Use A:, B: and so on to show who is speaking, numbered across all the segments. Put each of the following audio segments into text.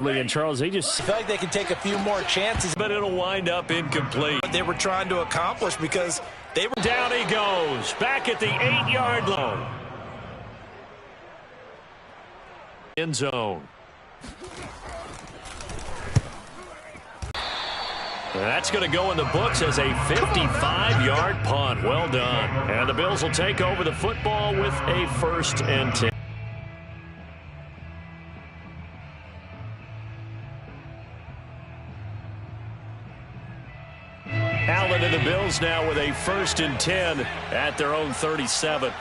A: And Charles, they just
B: feel like they can take a few more chances,
A: but it'll wind up incomplete.
B: What they were trying to accomplish because they were
A: down. He goes back at the 8-yard line. End zone. That's going to go in the books as a 55-yard punt. Well done. And the Bills will take over the football with a 1st and 10. Allen and the Bills now with a 1st and 10 at their own 37.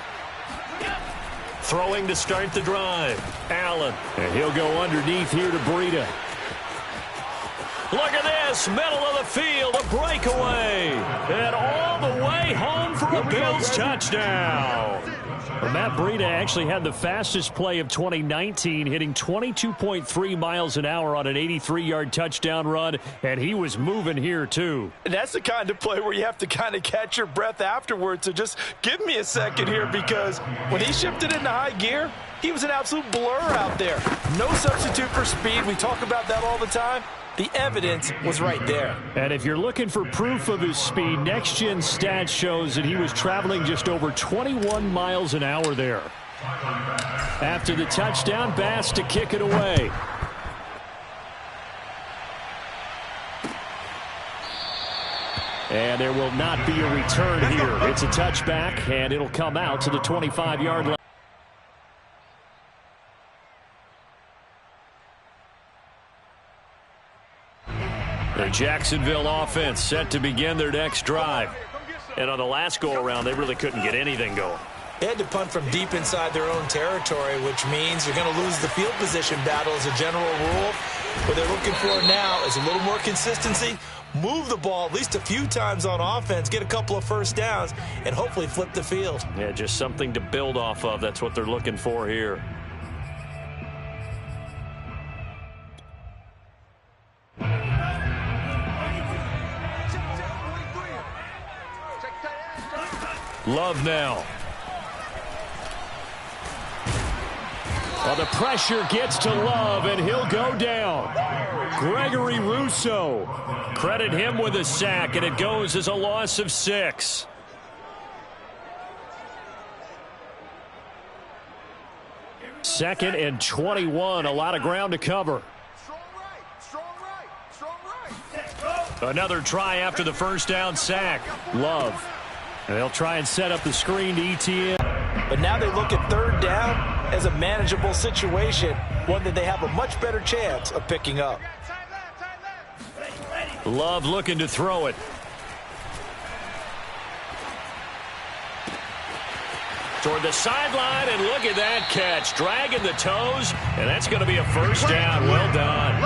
A: Throwing to start the drive. Allen. And he'll go underneath here to Breida. Look at this. Middle of the field. A breakaway. And all the way home for a Bills touchdown. Well, Matt Breida actually had the fastest play of 2019, hitting 22.3 miles an hour on an 83-yard touchdown run, and he was moving here too.
B: And that's the kind of play where you have to kind of catch your breath afterwards. So just give me a second here, because when he shifted into high gear, he was an absolute blur out there. No substitute for speed. We talk about that all the time. The evidence was right there.
A: And if you're looking for proof of his speed, Next Gen Stats shows that he was traveling just over 21 miles an hour there. After the touchdown, Bass to kick it away. And there will not be a return here. It's a touchback, and it'll come out to the 25-yard line. The Jacksonville offense set to begin their next drive. And on the last go-around, they really couldn't get anything going.
B: They had to punt from deep inside their own territory, which means you're going to lose the field position battle as a general rule. What they're looking for now is a little more consistency, move the ball at least a few times on offense, get a couple of first downs, and hopefully flip the field.
A: Yeah, just something to build off of. That's what they're looking for here. Love now. Well, the pressure gets to Love, and he'll go down. Gregory Rousseau. Credit him with a sack, and it goes as a loss of 6. Second and 21. A lot of ground to cover. Another try after the first down sack. Love. They'll try and set up the screen to ETN.
B: But now they look at 3rd down as a manageable situation, one that they have a much better chance of picking up.
A: Love looking to throw it. Toward the sideline, and look at that catch. Dragging the toes, and that's going to be a first down. Well done.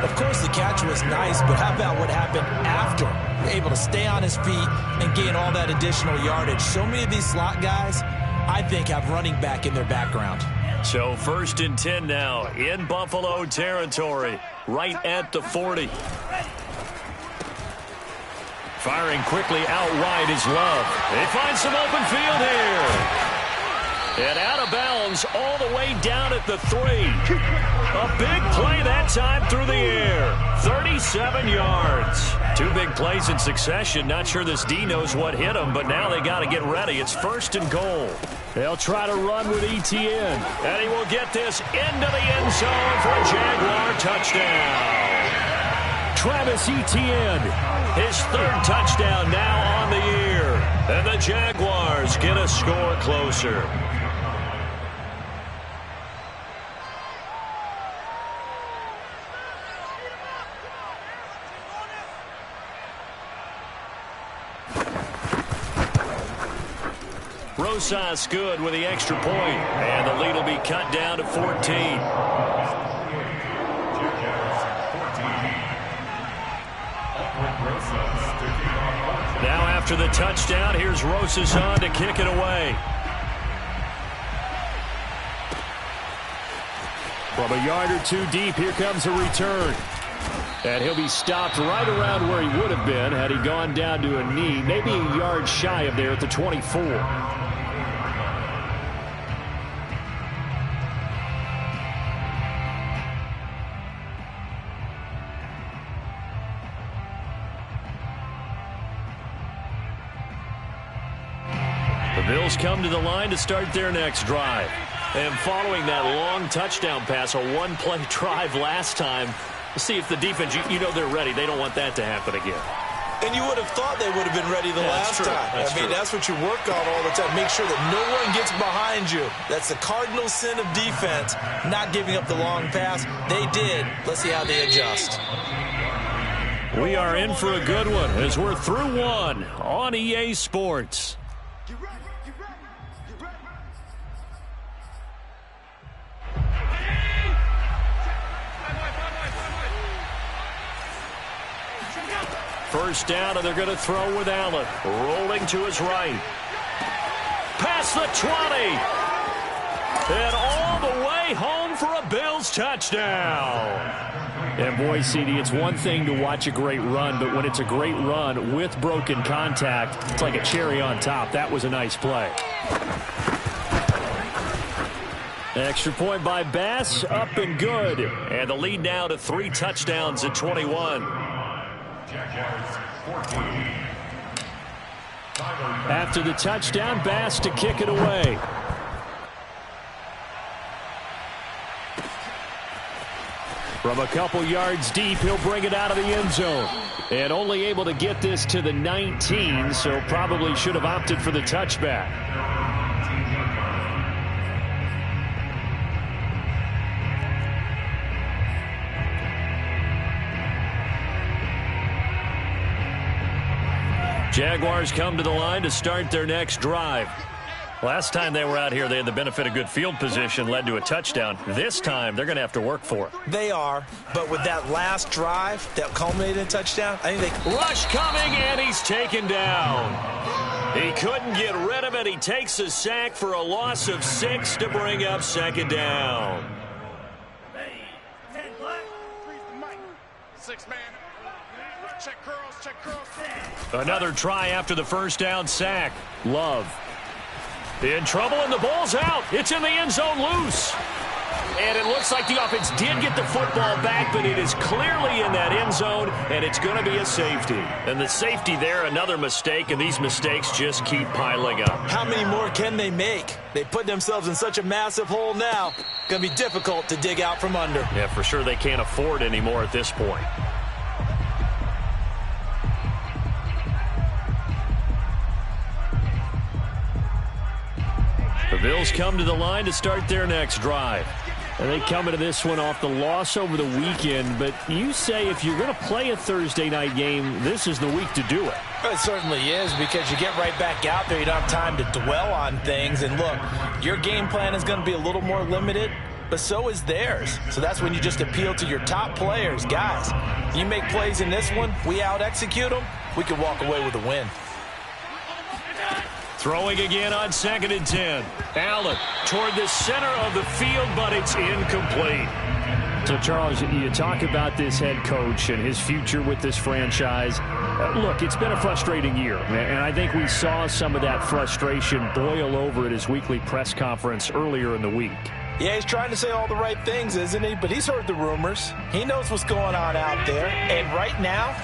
B: Of course, the catch was nice, but how about what happened after? Able to stay on his feet and gain all that additional yardage. So many of these slot guys, I think, have running back in their background.
A: So 1st and 10 now in Buffalo territory, right at the 40. Firing quickly out wide is Love. They find some open field here. And out of bounds all the way down at the 3. A big play that time through the air. 37 yards. 2 big plays in succession. Not sure this D knows what hit him, but now they got to get ready. It's 1st and goal. They'll try to run with ETN. And he will get this into the end zone for a Jaguar touchdown. Travis Etienne, his 3rd touchdown now on the year. And the Jaguars get a score closer. Rosas good with the extra point, and the lead will be cut down to 14. Now after the touchdown, here's Rosas on to kick it away. From a yard or 2 deep, here comes a return. And he'll be stopped right around where he would have been had he gone down to a knee, maybe a yard shy of there at the 24. Bills come to the line to start their next drive. And following that long touchdown pass, a one-play drive last time, see if the defense, you know they're ready. They don't want that to happen again.
B: And you would have thought they would have been ready the last time. That's what you work on all the time. Make sure that no one gets behind you. That's the cardinal sin of defense, not giving up the long pass. They did. Let's see how they adjust.
A: We are in for a good one as we're through one on EA Sports. First down, and they're going to throw with Allen. Rolling to his right. Past the 20. And all the way home for a Bills touchdown. And boy, CD, it's one thing to watch a great run, but when it's a great run with broken contact, it's like a cherry on top. That was a nice play. Extra point by Bass, up and good. And the lead now to 3 touchdowns at 21. After the touchdown, Bass to kick it away. From a couple yards deep, he'll bring it out of the end zone. And only able to get this to the 19, so probably should have opted for the touchback. Jaguars come to the line to start their next drive. Last time they were out here, they had the benefit of good field position, led to a touchdown. This time, they're going to have to work for it.
B: They are, but with that last drive that culminated in a touchdown, I think they...
A: Rush coming, and he's taken down. He couldn't get rid of it. He takes a sack for a loss of 6 to bring up second down.
C: 6 man. Check curls, check curls.
A: Another try after the first down sack. Love. In trouble, and the ball's out. It's in the end zone loose. And it looks like the offense did get the football back, but it is clearly in that end zone, and it's going to be a safety. And the safety there, another mistake, and these mistakes just keep piling up.
B: How many more can they make? They put themselves in such a massive hole now. Going to be difficult to dig out from under.
A: Yeah, for sure they can't afford anymore at this point. The Bills come to the line to start their next drive. And they come into this one off the loss over the weekend. But you say if you're going to play a Thursday night game, this is the week to do it.
B: It certainly is, because you get right back out there. You don't have time to dwell on things. And look, your game plan is going to be a little more limited, but so is theirs. So that's when you just appeal to your top players. Guys, you make plays in this one, we out-execute them, we can walk away with a win.
A: Throwing again on 2nd and 10. Allen toward the center of the field, but it's incomplete. So, Charles, you talk about this head coach and his future with this franchise. Look, it's been a frustrating year, and I think we saw some of that frustration boil over at his weekly press conference earlier in the week.
B: Yeah, he's trying to say all the right things, isn't he? But he's heard the rumors. He knows what's going on out there. And right now,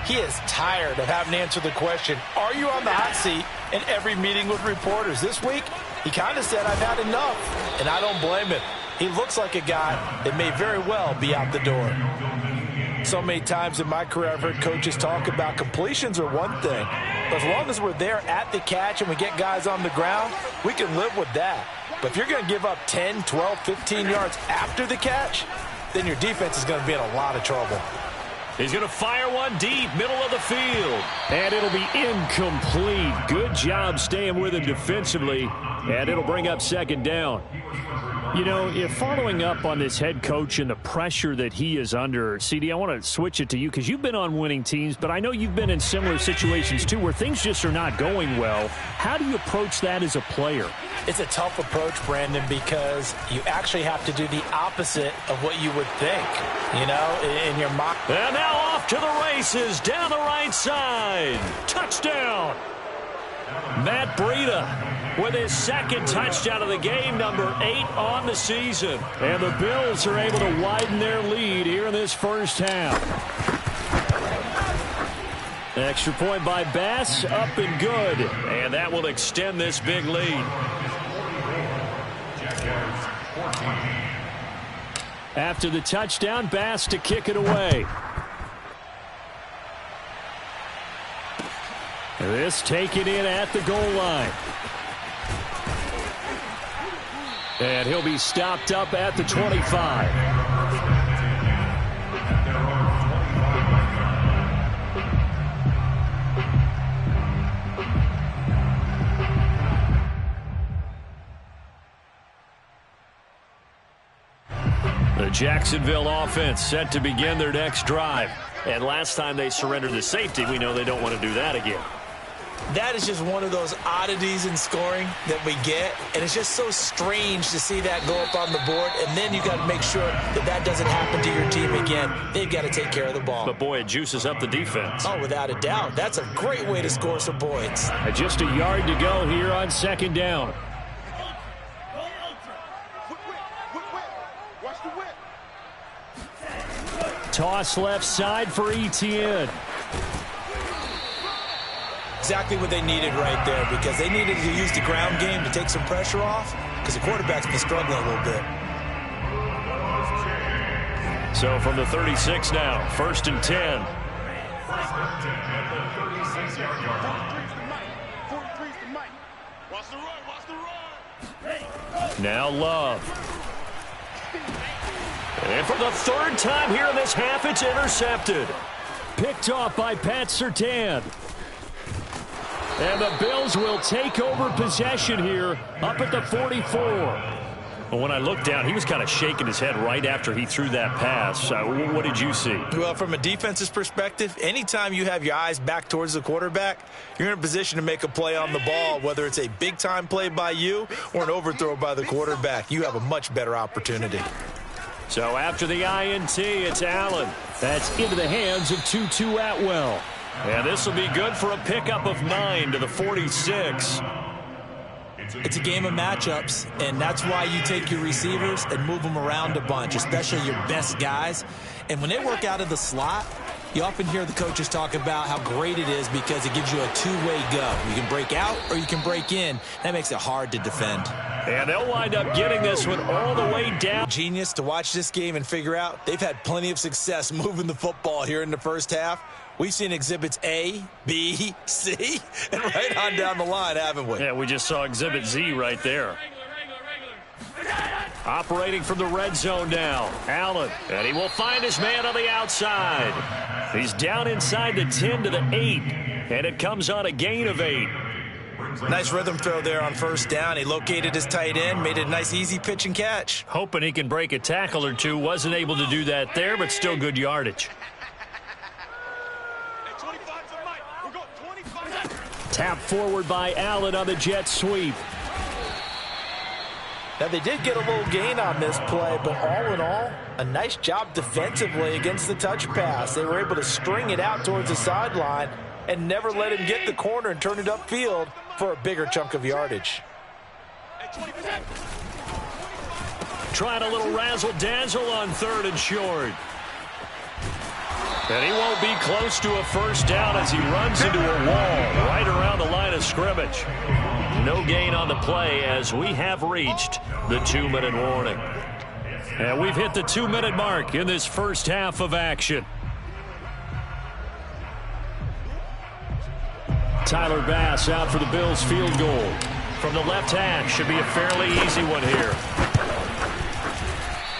B: he is tired of having to answer the question, are you on the hot seat in every meeting with reporters? This week, he kind of said, I've had enough. And I don't blame him. He looks like a guy that may very well be out the door. So many times in my career, I've heard coaches talk about completions are one thing. But as long as we're there at the catch and we get guys on the ground, we can live with that. But if you're going to give up 10, 12, 15 yards after the catch, then your defense is going to be in a lot of trouble.
A: He's going to fire one deep, middle of the field. And it'll be incomplete. Good job staying with him defensively. And it'll bring up second down. You know, if following up on this head coach and the pressure that he is under, CD, I want to switch it to you because you've been on winning teams, but I know you've been in similar situations too where things just are not going well. How do you approach that as a player?
B: It's a tough approach, Brandon, because you actually have to do the opposite of what you would think, you know, in your mind.
A: And now off to the races down the right side. Touchdown. Matt Breida with his second touchdown of the game, number 8 on the season. And the Bills are able to widen their lead here in this first half. Extra point by Bass, up and good. And that will extend this big lead. After the touchdown, Bass to kick it away. This taken in at the goal line. And he'll be stopped up at the 25. The Jacksonville offense set to begin their next drive. And last time they surrendered the safety, we know they don't want to do that again.
B: That is just one of those oddities in scoring that we get, and it's just so strange to see that go up on the board, and then you got to make sure that that doesn't happen to your team again. They've got to take care of the ball.
A: But, boy, it juices up the defense.
B: Oh, without a doubt. That's a great way to score some points.
A: Just a yard to go here on second down. Toss left side for Etienne.
B: Exactly what they needed right there, because they needed to use the ground game to take some pressure off, because the quarterback's been struggling a little bit.
A: So from the 36 now, 1st and 10. Now Love. And for the third time here in this half, it's intercepted. Picked off by Pat Surtain. And the Bills will take over possession here up at the 44. Well, when I looked down, he was kind of shaking his head right after he threw that pass. What did you see?
B: Well, from a defense's perspective, anytime you have your eyes back towards the quarterback, you're in a position to make a play on the ball, whether it's a big-time play by you or an overthrow by the quarterback. You have a much better opportunity.
A: So after the INT, it's Allen. That's into the hands of Tutu Atwell. And this will be good for a pickup of 9 to the 46.
B: It's a game of matchups, and that's why you take your receivers and move them around a bunch, especially your best guys. And when they work out of the slot, you often hear the coaches talk about how great it is because it gives you a two-way go. You can break out or you can break in. That makes it hard to defend.
A: And they'll wind up getting this one all the way down.
B: Genius to watch this game and figure out they've had plenty of success moving the football here in the first half. We've seen exhibits A, B, C, and right on down the line, haven't we?
A: Yeah, we just saw exhibit Z right there. Operating from the red zone now, Allen. And he will find his man on the outside. He's down inside the 10 to the 8. And it comes on a gain of 8.
B: Nice rhythm throw there on first down. He located his tight end, made it a nice easy pitch and catch.
A: Hoping he can break a tackle or two. Wasn't able to do that there, but still good yardage. Tap forward by Allen on the jet sweep.
B: Now, they did get a little gain on this play, but all in all, a nice job defensively against the touch pass. They were able to string it out towards the sideline and never let him get the corner and turn it upfield for a bigger chunk of yardage.
A: Trying a little razzle-dazzle on 3rd and short. And he won't be close to a first down as he runs into a wall right around the line of scrimmage. No gain on the play as we have reached the 2-minute warning. And we've hit the 2-minute mark in this first half of action. Tyler Bass out for the Bills field goal. From the left hash, should be a fairly easy one here.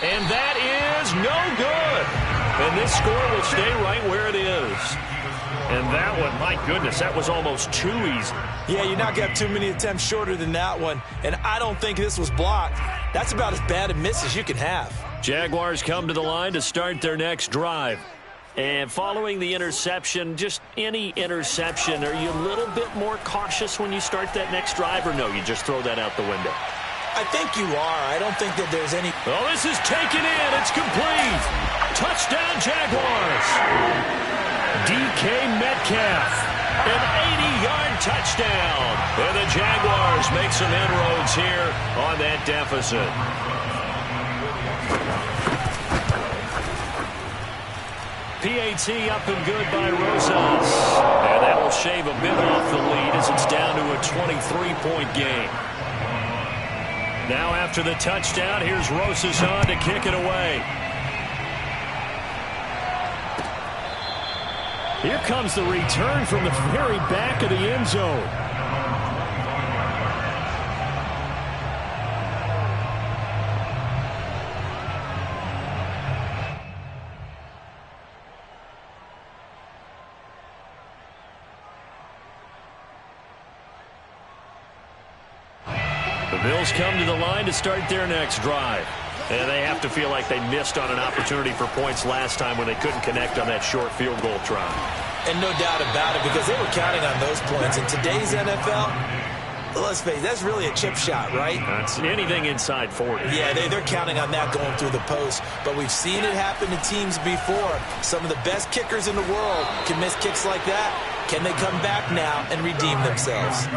A: And that is no good. And this score will stay right where it is. And that one, my goodness, that was almost too easy.
B: Yeah, you're not going to have too many attempts shorter than that one. And I don't think this was blocked. That's about as bad a miss as you can have.
A: Jaguars come to the line to start their next drive. And following the interception, just any interception, are you a little bit more cautious when you start that next drive, or no, you just throw that out the window?
B: I think you are. I don't think that there's any...
A: Oh, this is taken in. It's complete. Touchdown, Jaguars. DK Metcalf, an 80-yard touchdown. And the Jaguars make some inroads here on that deficit. PAT up and good by Rosas. And that will shave a bit off the lead as it's down to a 23-point game. Now after the touchdown, here's Rosas on to kick it away. Here comes the return from the very back of the end zone. The Bills come to the line to start their next drive. And they have to feel like they missed on an opportunity for points last time when they couldn't connect on that short field goal try.
B: And no doubt about it, because they were counting on those points. In today's NFL, let's face it, that's really a chip shot, right?
A: That's anything inside 40.
B: Yeah, they're counting on that going through the post. But we've seen it happen to teams before. Some of the best kickers in the world can miss kicks like that. Can they come back now and redeem themselves?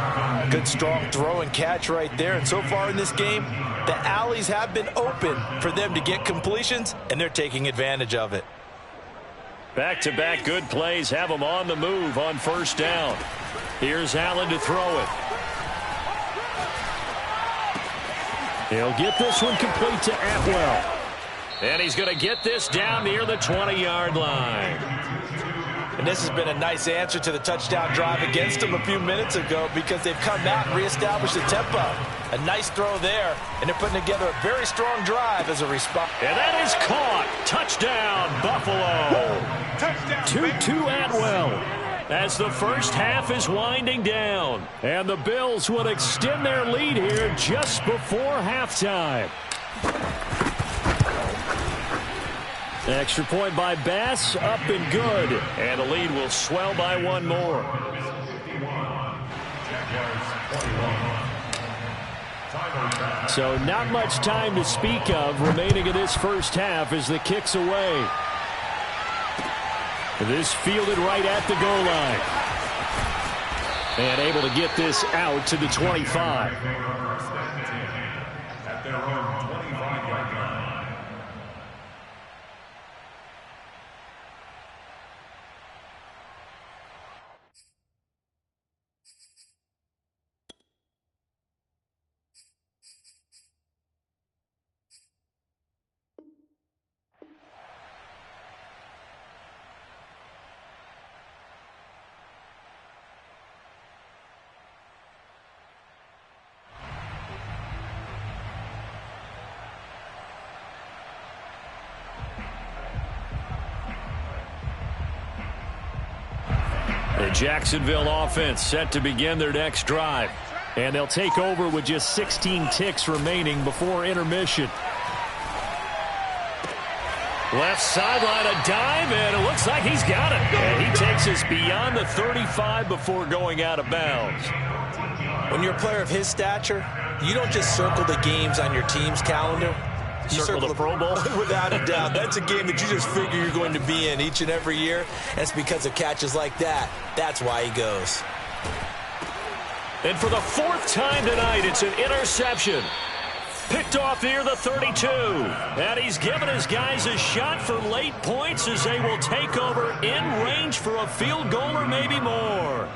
B: Good, strong throw and catch right there. And so far in this game, the alleys have been open for them to get completions, and they're taking advantage of it.
A: Back-to-back good plays have them on the move on first down. Here's Allen to throw it. He'll get this one complete to Atwell. And he's going to get this down near the 20-yard line.
B: And this has been a nice answer to the touchdown drive against them a few minutes ago, because they've come out and reestablished the tempo. A nice throw there, and they're putting together a very strong drive as a response.
A: And that is caught. Touchdown, Buffalo. 2-2 Atwell as the first half is winding down. And the Bills would extend their lead here just before halftime. Extra point by Bass, up and good. And the lead will swell by one more. So not much time to speak of remaining in this first half as the kick's away. This fielded right at the goal line. And able to get this out to the 25. At their own 25-yard line. The Jacksonville offense set to begin their next drive. And they'll take over with just 16 ticks remaining before intermission. Left sideline, a dive, and it looks like he's got it. And he takes us beyond the 35 before going out of bounds.
B: When you're a player of his stature, you don't just circle the games on your team's calendar. You
A: circle the Pro Bowl?
B: Without a doubt. That's a game that you just figure you're going to be in each and every year. That's because of catches like that. That's why he goes.
A: And for the fourth time tonight, it's an interception. Picked off near the 32. And he's given his guys a shot for late points as they will take over in range for a field goal or maybe more.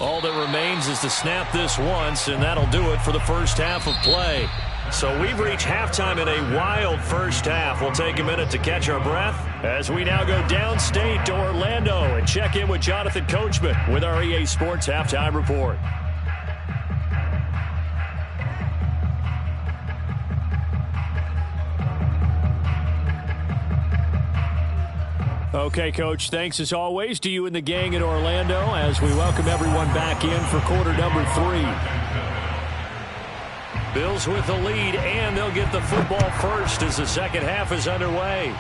A: All that remains is to snap this once, and that'll do it for the first half of play. So we've reached halftime in a wild first half. We'll take a minute to catch our breath as we now go downstate to Orlando and check in with Jonathan Coachman with our EA Sports Halftime Report. Okay, Coach, thanks as always to you and the gang in Orlando as we welcome everyone back in for quarter number 3. Bills with the lead, and they'll get the football first as the second half is underway.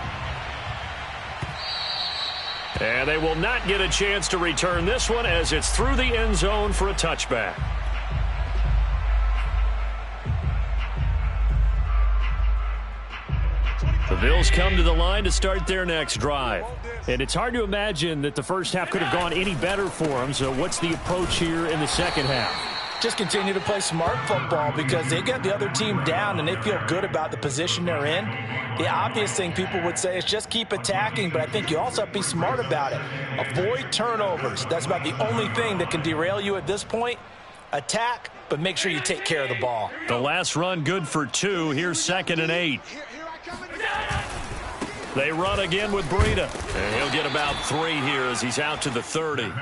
A: And they will not get a chance to return this one as it's through the end zone for a touchback. The Bills come to the line to start their next drive. And it's hard to imagine that the first half could have gone any better for them. So what's the approach here in the second half?
B: Just continue to play smart football because they got the other team down and they feel good about the position they're in. The obvious thing people would say is just keep attacking, but I think you also have to be smart about it. Avoid turnovers. That's about the only thing that can derail you at this point. Attack, but make sure you take care of the ball.
A: The last run good for 2. Here's 2nd and 8. They run again with Breida. And he'll get about 3 here as he's out to the 30.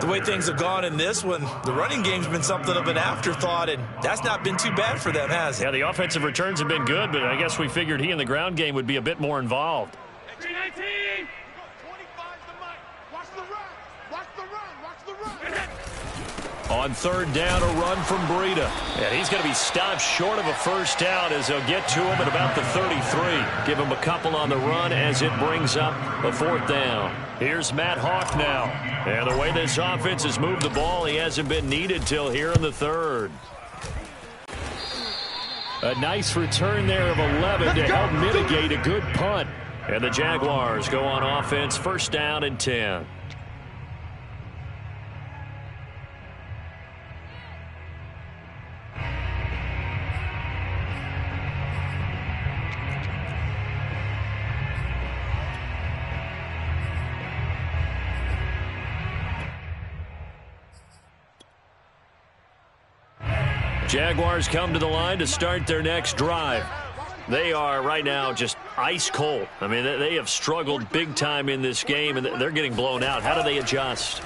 B: The way things have gone in this one, the running game's been something of an afterthought, and that's not been too bad for them, has it?
A: Yeah, the offensive returns have been good, but I guess we figured he in the ground game would be a bit more involved.
C: 19. 25 the mic. Watch the run. Watch the run. Watch the run.
A: On 3rd down, a run from Breida. And he's going to be stopped short of a first down as they'll get to him at about the 33. Give him a couple on the run as it brings up a 4th down. Here's Matt Hawk now. And the way this offense has moved the ball, he hasn't been needed till here in the 3rd. A nice return there of 11 to help mitigate a good punt. And the Jaguars go on offense, 1st down and 10. Jaguars come to the line to start their next drive. They are right now just ice cold. I mean, they have struggled big time in this game, and they're getting blown out. How do they adjust?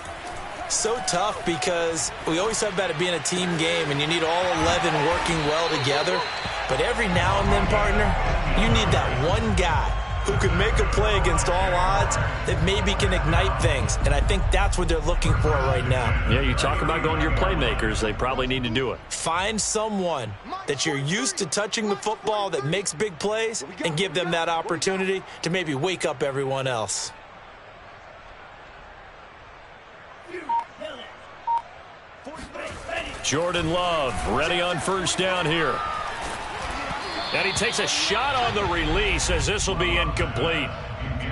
B: So tough because we always talk about it being a team game, and you need all 11 working well together. But every now and then, partner, you need that one guy who can make a play against all odds that maybe can ignite things. And I think that's what they're looking for right now.
A: Yeah, you talk about going to your playmakers. They probably need to do it.
B: Find someone that you're used to touching the football that makes big plays and give them that opportunity to maybe wake up everyone else.
A: Jordan Love ready on 1st down here. And he takes a shot on the release as this will be incomplete.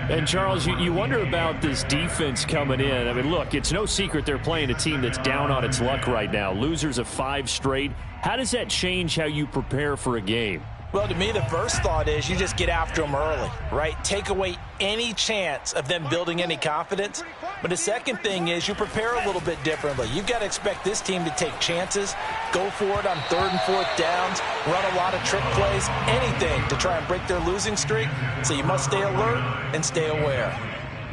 A: And, Charles, you wonder about this defense coming in. I mean, look, it's no secret they're playing a team that's down on its luck right now. Losers of 5 straight. How does that change how you prepare for a game?
B: Well, to me, the first thought is you just get after them early, right? Take away any chance of them building any confidence. But the second thing is you prepare a little bit differently. You've got to expect this team to take chances, go for it on 3rd and 4th downs, run a lot of trick plays, anything to try and break their losing streak. So you must stay alert and stay aware.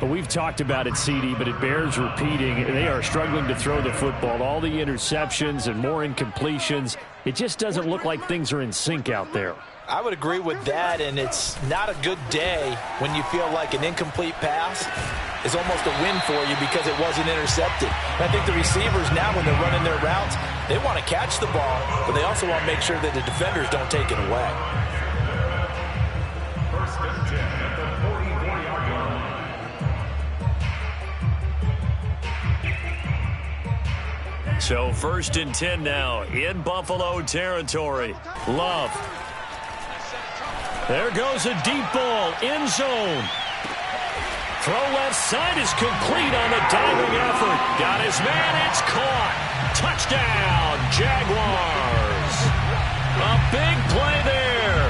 A: But we've talked about it, CD, but it bears repeating. They are struggling to throw the football. All the interceptions and more incompletions. It just doesn't look like things are in sync out there.
B: I would agree with that, and it's not a good day when you feel like an incomplete pass is almost a win for you because it wasn't intercepted. And I think the receivers now, when they're running their routes, they want to catch the ball, but they also want to make sure that the defenders don't take it away.
A: So 1st and 10 now in Buffalo territory. Love. There goes a deep ball, end zone. Throw left side is complete on the diving effort. Got his man, it's caught. Touchdown, Jaguars. A big play there.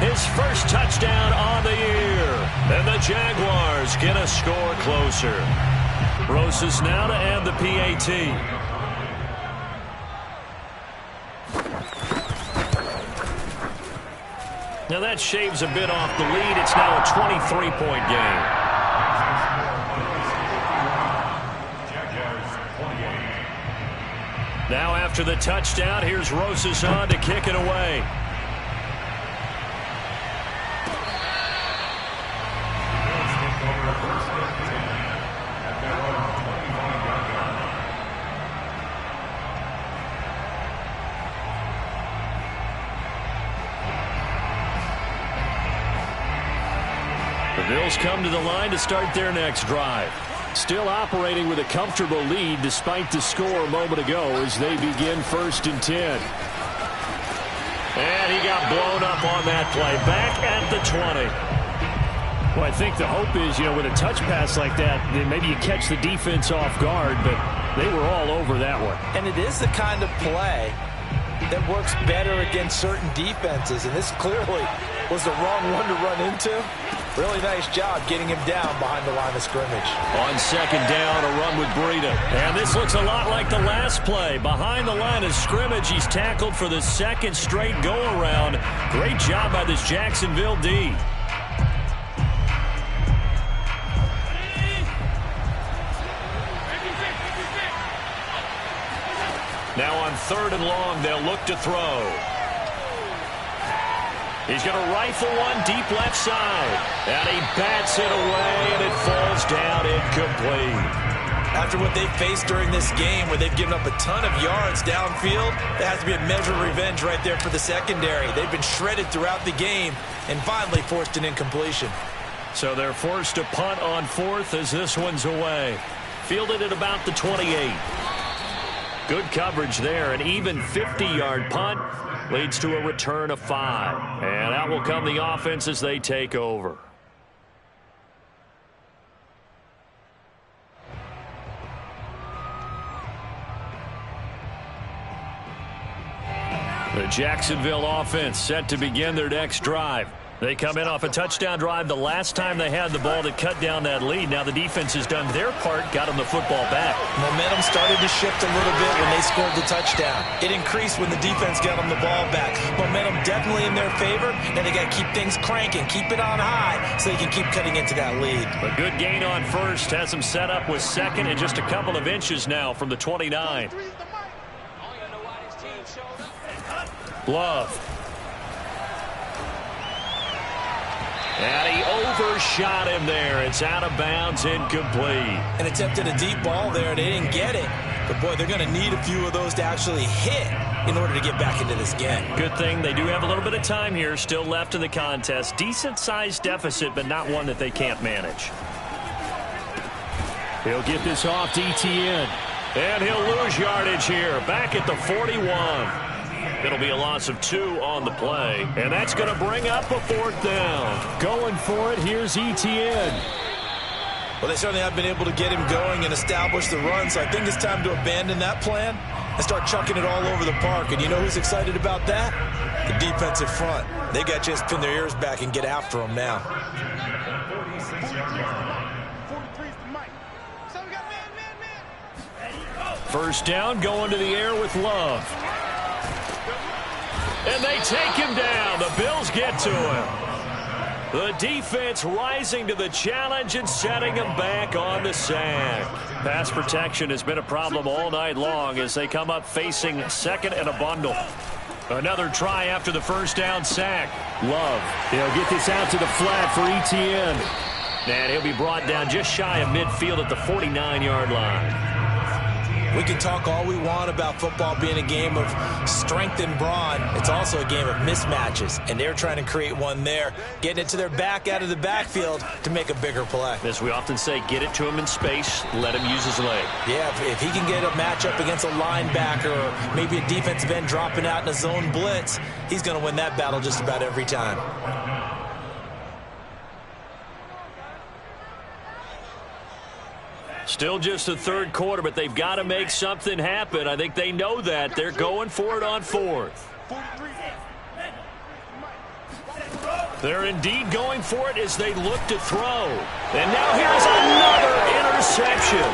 A: His first touchdown on the year. And the Jaguars get a score closer. Rosas now to add the PAT. Now that shaves a bit off the lead. It's now a 23-point game. Now after the touchdown, here's Rosas on to kick it away. The Bills come to the line to start their next drive. Still operating with a comfortable lead despite the score a moment ago as they begin 1st and 10. And he got blown up on that play. Back at the 20. Well, I think the hope is, with a touch pass like that, then maybe you catch the defense off guard, but They were all over that one.
B: And it is the kind of play that works better against certain defenses, and this clearly was the wrong one to run into. Really nice job getting him down behind the line of scrimmage.
A: On second down, a run with Breida. And this looks a lot like the last play. Behind the line of scrimmage, he's tackled for the second straight go-around. Great job by this Jacksonville D. Now on third and long, they'll look to throw. He's going to rifle one deep left side. And he bats it away, and it falls down incomplete.
B: After what they faced during this game, where they've given up a ton of yards downfield, there has to be a measure of revenge right there for the secondary. They've been shredded throughout the game and finally forced an incompletion. So they're forced to punt on fourth as this one's away. Fielded at about the 28. Good coverage there. An even 50-yard punt leads to a return of 5. And out will come the offense as they take over. The Jacksonville offense set to begin their next drive. They come in off a touchdown drive the last time they had the ball to cut down that lead. Now the defense has done their part, got them the football back. Momentum started to shift a little bit when they scored the touchdown. It increased when the defense got them the ball back. Momentum definitely in their favor. Now they got to keep things cranking, keep it on high so they can keep cutting into that lead.
A: A good gain on first has them set up with second and just a couple of inches now from the 29. Love. And he overshot him there. It's out of bounds, incomplete.
B: And attempted a deep ball there. They didn't get it. But, boy, they're going to need a few of those to actually hit in order to get back into this game.
A: Good thing they do have a little bit of time here still left in the contest. Decent-sized deficit, but not one that they can't manage. He'll get this off to Etienne. And he'll lose yardage here. Back at the 41. It'll be a loss of 2 on the play. And that's going to bring up a fourth down. Going for it, here's Etienne.
B: Well, they certainly have been able to get him going and establish the run, so I think it's time to abandon that plan and start chucking it all over the park. And you know who's excited about that? The defensive front. They got to just pin their ears back and get after him now.
A: First down, going to the air with Love. And they take him down. The Bills get to him. The defense rising to the challenge and setting him back on the sack. Pass protection has been a problem all night long as they come up facing second and a bundle. Another try after the first down sack. Love. He'll get this out to the flat for Etienne. And he'll be brought down just shy of midfield at the 49-yard line.
B: We can talk all we want about football being a game of strength and brawn. It's also a game of mismatches, and they're trying to create one there, getting it to their back out of the backfield to make a bigger play.
A: As we often say, get it to him in space, let him use his leg.
B: Yeah, if he can get a matchup against a linebacker or maybe a defensive end dropping out in a zone blitz, he's going to win that battle just about every time.
A: Still just the third quarter, but they've got to make something happen. I think they know that. They're going for it on fourth. They're indeed going for it as they look to throw. And now here's another interception.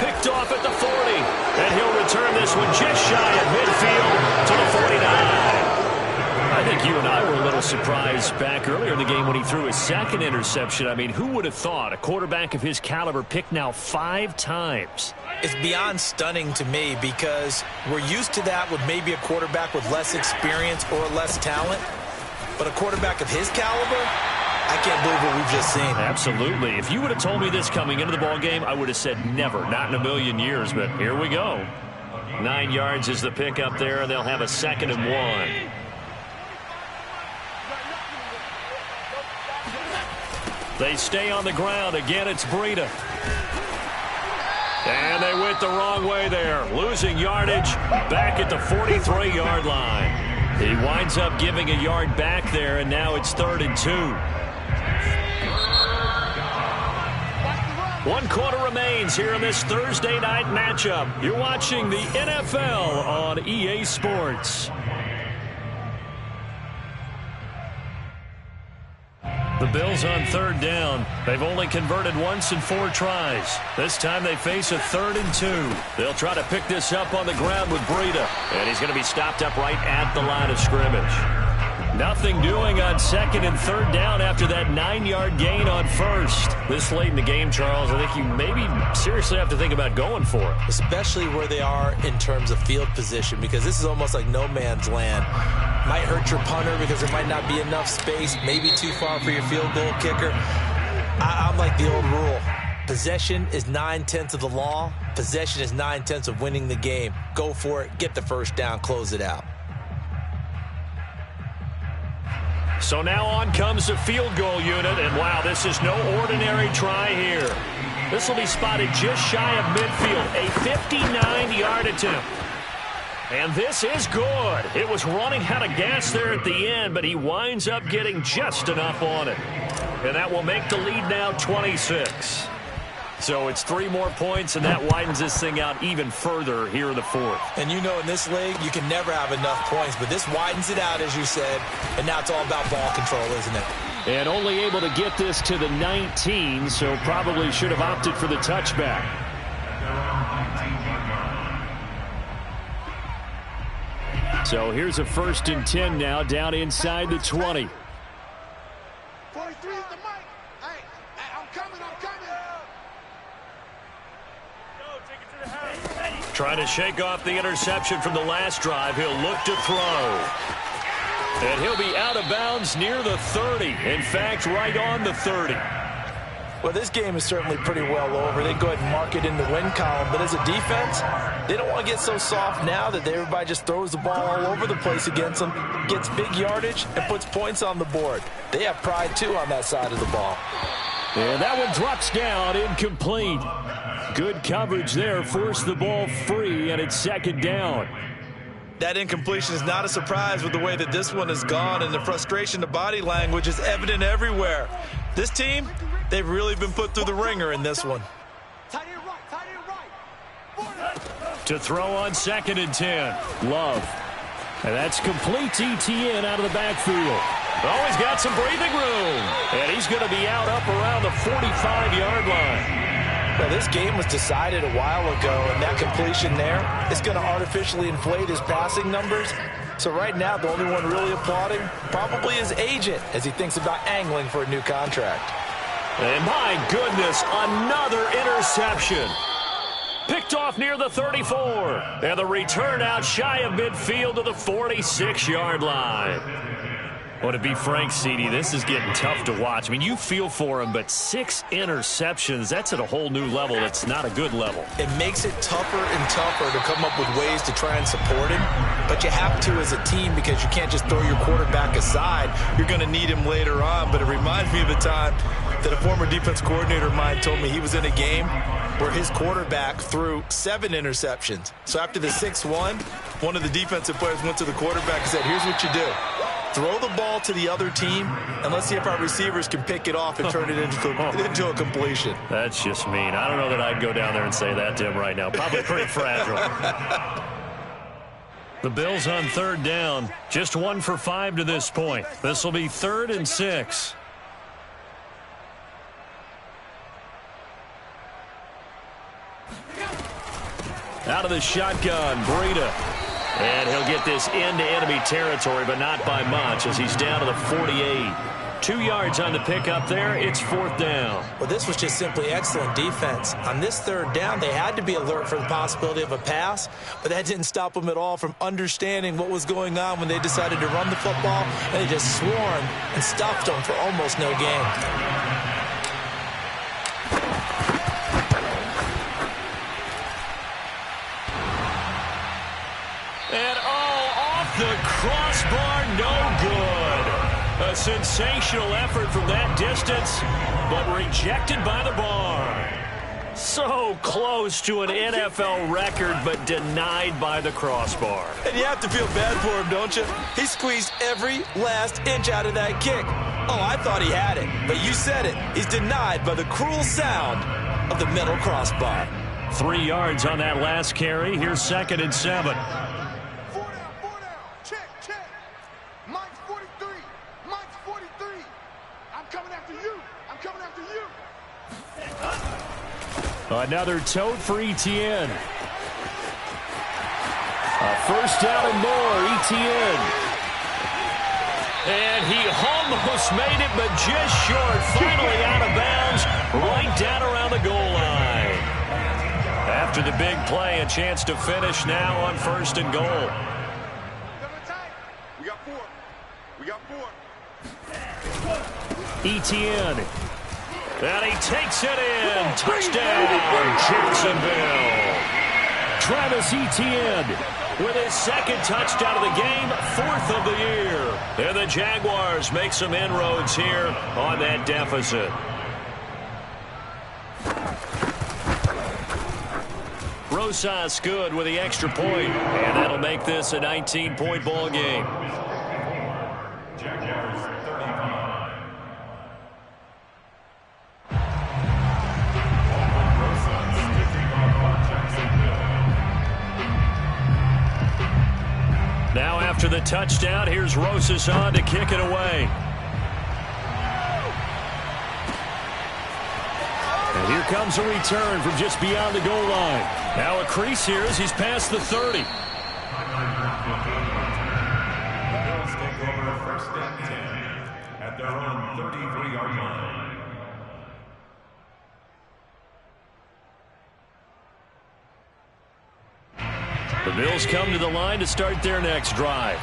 A: Picked off at the 40. And he'll return this one just shy of midfield to the 49. I think you and I were a little surprised back earlier in the game when he threw his second interception. I mean, who would have thought a quarterback of his caliber picked now 5 times?
B: It's beyond stunning to me because we're used to that with maybe a quarterback with less experience or less talent. But a quarterback of his caliber, I can't believe what we've just seen.
A: Absolutely. If you would have told me this coming into the ball game, I would have said never, not in a million years. But here we go. 9 yards is the pick up there, and they'll have a 2nd and 1. They stay on the ground. Again, it's Breida. And they went the wrong way there. Losing yardage back at the 43-yard line. He winds up giving a yard back there, and now it's 3rd and 2. 1 quarter remains here in this Thursday night matchup. You're watching the NFL on EA Sports. The Bills on 3rd down. They've only converted once in 4 tries. This time they face a 3rd and 2. They'll try to pick this up on the ground with Breida. And he's going to be stopped up right at the line of scrimmage. Nothing doing on 2nd and 3rd down after that 9-yard gain on 1st. This late in the game, Charles, I think you maybe seriously have to think about going for it.
B: Especially where they are in terms of field position, because this is almost like no man's land. Might hurt your punter because there might not be enough space, maybe too far for your field goal kicker. I'm like the old rule. Possession is 9/10 of the law. Possession is 9/10 of winning the game. Go for it. Get the first down. Close it out.
A: So now on comes the field goal unit, and wow, this is no ordinary try here. This will be spotted just shy of midfield, a 59-yard attempt. And this is good. It was running out of gas there at the end, but he winds up getting just enough on it. And that will make the lead now 26. So it's 3 more points, and that widens this thing out even further here in the 4th.
B: And you know in this league, you can never have enough points, but this widens it out, as you said, and now it's all about ball control, isn't it?
A: And only able to get this to the 19, so probably should have opted for the touchback. So here's a 1st and 10 now, down inside the 20.
C: 43 is the mic. Hey, I'm coming.
A: Trying to shake off the interception from the last drive. He'll look to throw. And he'll be out of bounds near the 30. In fact, right on the 30.
B: Well, this game is certainly pretty well over. They go ahead and mark it in the win column. But as a defense, they don't want to get so soft now that everybody just throws the ball all over the place against them, gets big yardage, and puts points on the board. They have pride, too, on that side of the ball.
A: And that one drops down, incomplete. Good coverage there, forced the ball free, and it's 2nd down.
B: That incompletion is not a surprise with the way that this one has gone, and the frustration, the body language is evident everywhere. This team, they've really been put through the ringer in this one.
C: Tight end right.
A: To throw on 2nd and 10. Love. And that's complete to ETN out of the backfield. Oh, he's got some breathing room. And he's going to be out up around the 45-yard line.
B: Well, this game was decided a while ago, and that completion there is going to artificially inflate his passing numbers. So right now, the only one really applauding probably his agent as he thinks about angling for a new contract.
A: And my goodness, another interception. Picked off near the 34. And the return out shy of midfield to the 46-yard line. Well, to be frank, CD, this is getting tough to watch. I mean, you feel for him, but 6 interceptions, that's at a whole new level. It's not a good level.
B: It makes it tougher and tougher to come up with ways to try and support him, but you have to as a team because you can't just throw your quarterback aside. You're going to need him later on, but it reminds me of the time that a former defense coordinator of mine told me he was in a game where his quarterback threw 7 interceptions. So after the 6-1, one of the defensive players went to the quarterback and said, here's what you do. Throw the ball to the other team, and let's see if our receivers can pick it off and turn it into a completion.
A: That's just mean. I don't know that I'd go down there and say that to him right now. Probably pretty fragile. The Bills on 3rd down. Just 1 for 5 to this point. This will be 3rd and 6. Out of the shotgun, Breida. And he'll get this into enemy territory, but not by much as he's down to the 48. 2 yards on the pickup there. It's 4th down.
B: Well, this was just simply excellent defense. On this 3rd down, they had to be alert for the possibility of a pass, but that didn't stop them at all from understanding what was going on when they decided to run the football, and they just swarmed and stuffed them for almost no gain.
A: And off the crossbar, no good. A sensational effort from that distance, but rejected by the bar. So close to an NFL record, but denied by the crossbar.
B: And you have to feel bad for him, don't you? He squeezed every last inch out of that kick. Oh, I thought he had it, but you said it. He's denied by the cruel sound of the middle crossbar.
A: 3 yards on that last carry. Here's 2nd and 7.
C: 4 down, 4 down. Check, check. Mike's 43. Mike's 43. I'm coming after you. I'm coming after you.
A: Another tote for Etienne. A first down and more, Etienne. And he almost made it, but just short. Finally out of bounds, right down around the goal line. After the big play, a chance to finish now on 1st and goal.
C: We got 4. We got 4.
A: Etienne. And he takes it in. Touchdown, Jacksonville. Travis Etienne with his 2nd touchdown of the game, 4th of the year. And the Jaguars make some inroads here on that deficit. Rosas good with the extra point, and that'll make this a 19-point ball game.
D: Jaguars 35.
A: Now after the touchdown, here's Rosas on to kick it away. And here comes a return from just beyond the goal line. Now a crease here as he's past the 30.
D: The Bills take over 1st and 10 at their own 33-yard line.
A: The Bills come to the line to start their next drive.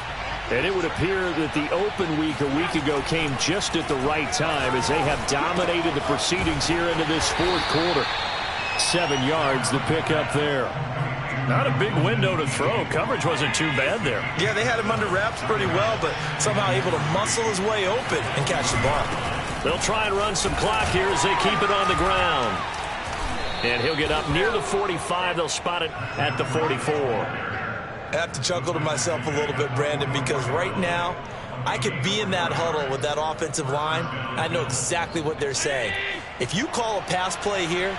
A: And it would appear that the open week a week ago came just at the right time as they have dominated the proceedings here into this 4th quarter. 7 yards the pick up there. Not a big window to throw. Coverage wasn't too bad there.
B: Yeah, they had him under wraps pretty well, but somehow able to muscle his way open and catch the ball.
A: They'll try and run some clock here as they keep it on the ground. And he'll get up near the 45. They'll spot it at the 44.
B: I have to chuckle to myself a little bit, Brandon, because right now I could be in that huddle with that offensive line. I know exactly what they're saying. If you call a pass play here,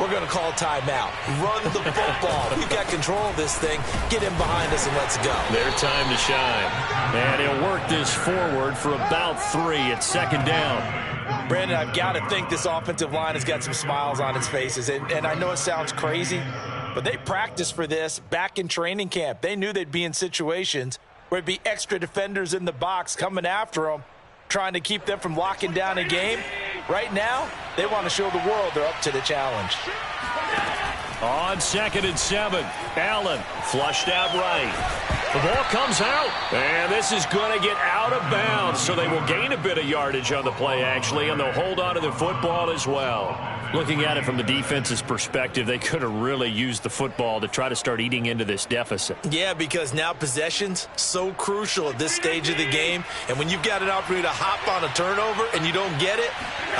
B: we're going to call timeout. Run the football. We've got control of this thing. Get him behind us and let's go.
A: Their time to shine. And he'll work this forward for about 3 at 2nd down.
B: Brandon, I've got to think this offensive line has got some smiles on its faces. And I know it sounds crazy, but they practiced for this back in training camp. They knew they'd be in situations where it'd be extra defenders in the box coming after them, trying to keep them from locking down a game. Right now, they want to show the world they're up to the challenge.
A: On 2nd and 7, Allen flushed out right. The ball comes out, and this is going to get out of bounds, so they will gain a bit of yardage on the play, actually, and they'll hold on to the football as well. Looking at it from the defense's perspective, they could have really used the football to try to start eating into this deficit.
B: Yeah, because now possession's so crucial at this stage of the game, and when you've got an opportunity to hop on a turnover and you don't get it,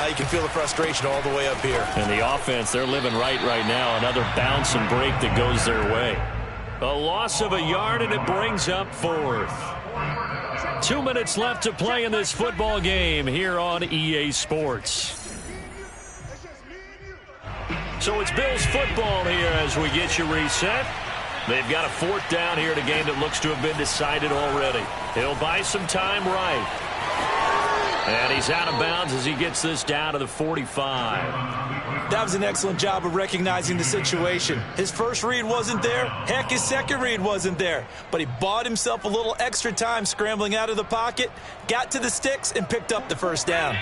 B: you can feel the frustration all the way up here.
A: And the offense, they're living right now. Another bounce and break that goes their way. A loss of a yard, and it brings up 4th. 2 minutes left to play in this football game here on EA Sports. So it's Bills football here as we get you reset. They've got a 4th down here in a game that looks to have been decided already. He'll buy some time right. And he's out of bounds as he gets this down to the 45.
B: That was an excellent job of recognizing the situation. His first read wasn't there. Heck, his second read wasn't there. But he bought himself a little extra time scrambling out of the pocket, got to the sticks, and picked up the 1st down.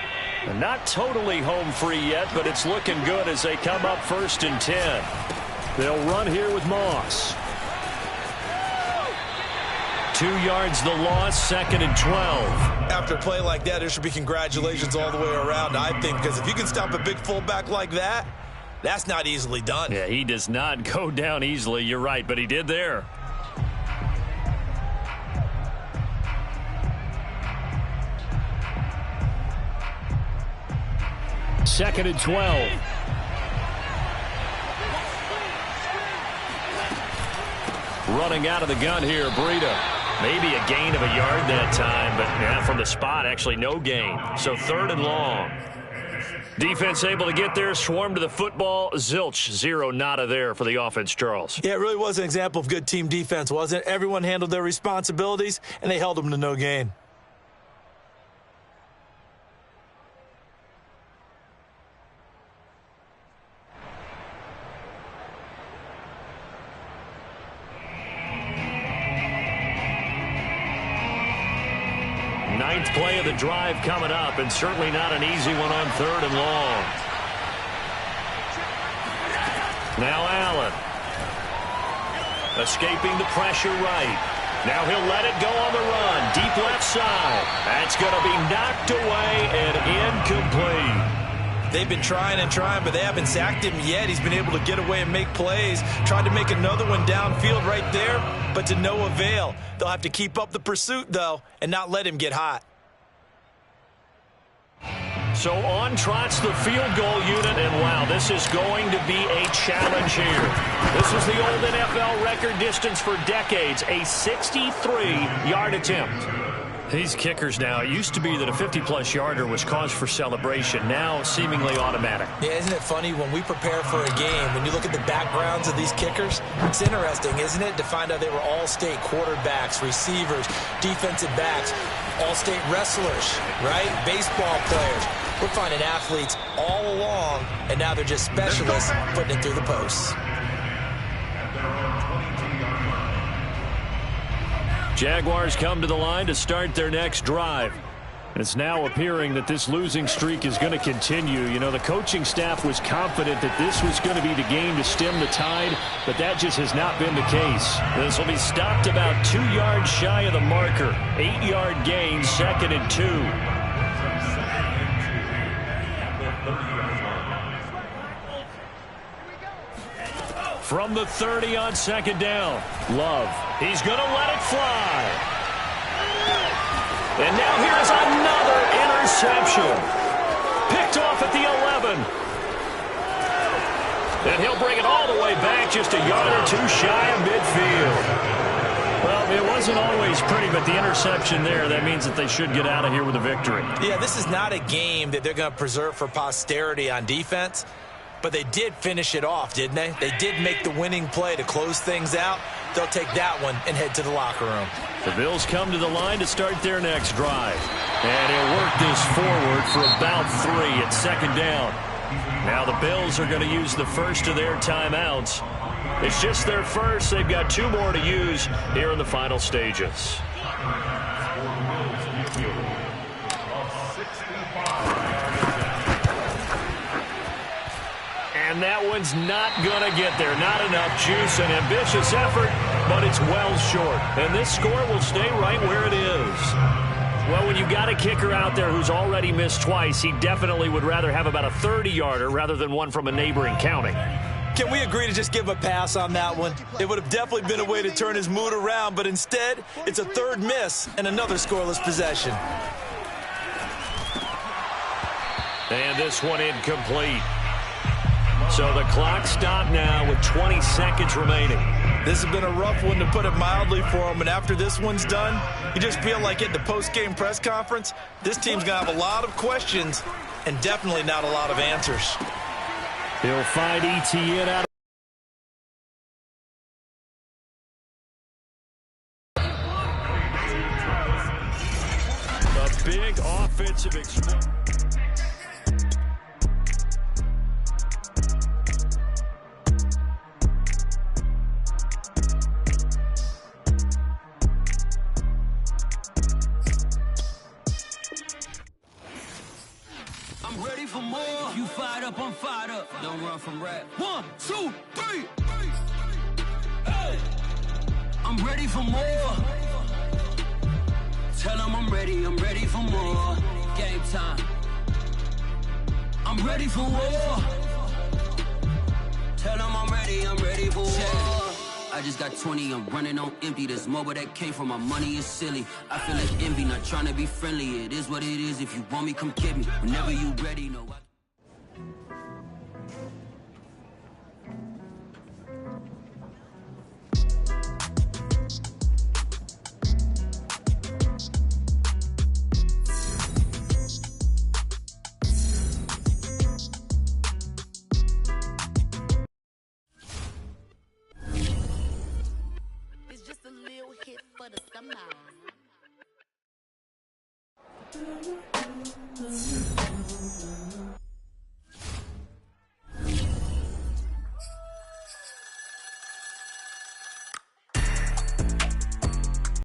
A: And not totally home free yet, but it's looking good as they come up 1st and 10. They'll run here with Moss. 2 yards the loss, 2nd and 12.
B: After a play like that, there should be congratulations all the way around, I think, because if you can stop a big fullback like that, that's not easily done.
A: Yeah, he does not go down easily. You're right, but he did there. Second and 12. Running out of the gun here, Breida. Maybe a gain of a yard that time, but yeah, from the spot, actually no gain. So 3rd and long. Defense able to get there, swarm to the football. Zilch, zero, nada there for the offense, Charles.
B: Yeah, it really was an example of good team defense, wasn't it? Everyone handled their responsibilities, and they held them to no gain.
A: Ninth play of the drive coming up, and certainly not an easy one on 3rd and long. Now Allen. Escaping the pressure right. Now he'll let it go on the run. Deep left side. That's going to be knocked away and incomplete.
B: They've been trying and trying, but they haven't sacked him yet. He's been able to get away and make plays. Tried to make another one downfield right there, but to no avail. They'll have to keep up the pursuit, though, and not let him get hot.
A: So on trots the field goal unit, and wow, this is going to be a challenge here. This is the old NFL record distance for decades, a 63-yard attempt. These kickers now, it used to be that a 50-plus yarder was cause for celebration. Now seemingly automatic.
B: Yeah, isn't it funny when we prepare for a game, when you look at the backgrounds of these kickers, it's interesting, isn't it, to find out they were all-state quarterbacks, receivers, defensive backs, all-state wrestlers, right? Baseball players. We're finding athletes all along, and now they're just specialists putting it through the posts.
A: Jaguars come to the line to start their next drive. And it's now appearing that this losing streak is going to continue. You know, the coaching staff was confident that this was going to be the game to stem the tide, but that just has not been the case. This will be stopped about 2 yards shy of the marker. 8-yard gain, 2nd and 2. From the 30 on 2nd down. Love. He's going to let it fly. And now here's another interception. Picked off at the 11. And he'll bring it all the way back just a yard or two shy of midfield. Well, it wasn't always pretty, but the interception there, that means that they should get out of here with a victory.
B: Yeah, this is not a game that they're going to preserve for posterity on defense. But they did finish it off, didn't they? They did make the winning play to close things out. They'll take that one and head to the locker room.
A: The Bills come to the line to start their next drive. And he'll work this forward for about 3 at 2nd down. Now the Bills are going to use the first of their timeouts. It's just their first. They've got 2 more to use here in the final stages. And that one's not going to get there. Not enough juice. An ambitious effort, but it's well short. And this score will stay right where it is. Well, when you got a kicker out there who's already missed twice, he definitely would rather have about a 30-yarder rather than one from a neighboring county.
B: Can we agree to just give a pass on that one? It would have definitely been a way to turn his mood around, but instead, it's a 3rd miss and another scoreless possession.
A: And this one incomplete. So the clock stopped now with 20 seconds remaining.
B: This has been a rough one, to put it mildly, for him. And after this one's done, you just feel like at the post-game press conference, this team's going to have a lot of questions and definitely not a lot of answers.
A: He'll find ETN out. A big offensive explosion.
E: For more, you fired up, I'm fired up. Don't run from rap. 1, 2, 3. Hey. I'm ready for more. Tell them I'm ready for more. Game time. I'm ready for war. Tell them I'm ready for war. I just got 20, I'm running on empty. This mobile that came from my money is silly. I feel like envy, not trying to be friendly. It is what it is. If you want me, come get me. Whenever you ready, no.